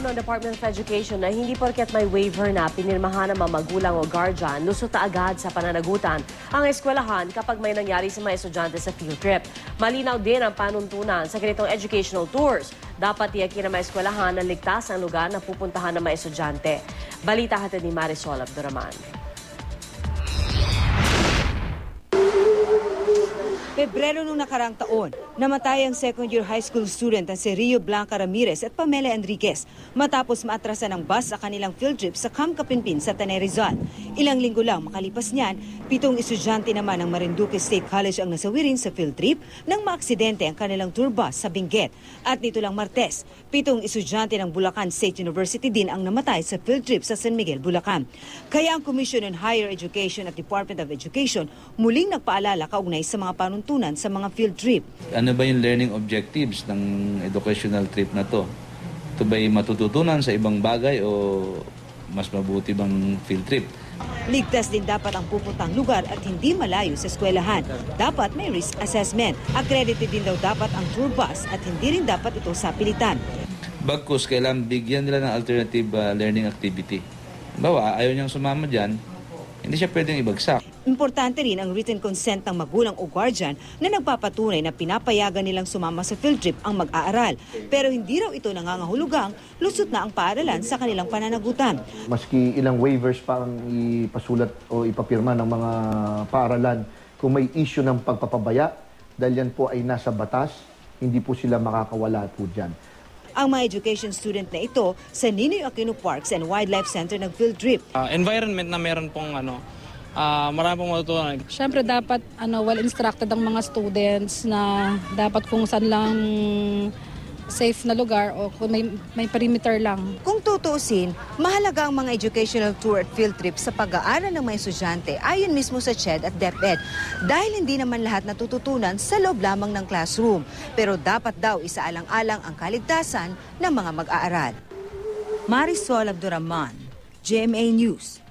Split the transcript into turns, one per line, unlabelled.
ng Department of Education na hindi porket may waiver na pinirmahan ng mga magulang o guardian, lusot na agad sa pananagutan ang eskwelahan kapag may nangyari sa mga estudyante sa field trip. Malinaw din ang panuntunan sa ganitong educational tours. Dapat tiyakin ng mga eskwelahan na ligtas ang lugar na pupuntahan ng mga estudyante. Balita hatid ni Marisol Abduraman.
Pebrero nung nakarang taon, namatay ang second-year high school student na si Rio Blanca Ramirez at Pamela Enriquez matapos maatrasan ng bus sa kanilang field trip sa Camp Kapinpin sa Tanay Rizal. Ilang linggo lang makalipas niyan, 7 estudyante naman ng Marinduque State College ang nasawirin sa field trip nang maaksidente ang kanilang tour bus sa Benguet. At nito lang Martes, 7 estudyante ng Bulacan State University din ang namatay sa field trip sa San Miguel, Bulacan. Kaya ang Commission on Higher Education at Department of Education muling nagpaalala kaugnay sa mga panuntunan sa mga field trip.
Ano ba yung learning objectives ng educational trip na to? Ito ba'y matututunan sa ibang bagay o mas mabuti bang field trip?
Ligtas din dapat ang pupuntang lugar at hindi malayo sa eskwelahan. Dapat may risk assessment. Accredited din daw dapat ang tour bus at hindi rin dapat ito sapilitan.
Bagkus, kailangan bigyan nila ng alternative learning activity. Bawa, ayaw niyang sumama dyan, hindi siya pwedeng ibagsak.
Importante rin ang written consent ng magulang o guardian na nagpapatunay na pinapayagan nilang sumama sa field trip ang mag-aaral. Pero hindi raw ito nangangahulugang lusot na ang paaralan sa kanilang pananagutan.
Maski ilang waivers pa ang ipasulat o ipapirma ng mga paaralan, kung may issue ng pagpapabaya, dahil yan po ay nasa batas, hindi po sila makakawala po dyan.
Ang mga education student na ito sa Ninoy Aquino Parks and Wildlife Center ng field trip.
Environment na meron pong marami pong matutunan.
Siyempre dapat well-instructed ang mga students na dapat kung saan lang safe na lugar o kung may perimeter lang.
Kung tutuusin, mahalaga ang mga educational tour at field trip sa pag-aaral ng mga estudyante ayon mismo sa CHED at DepEd. Dahil hindi naman lahat natututunan sa loob lamang ng classroom. Pero dapat daw isaalang-alang ang kaligtasan ng mga mag-aaral. Marisol Abduraman, GMA News.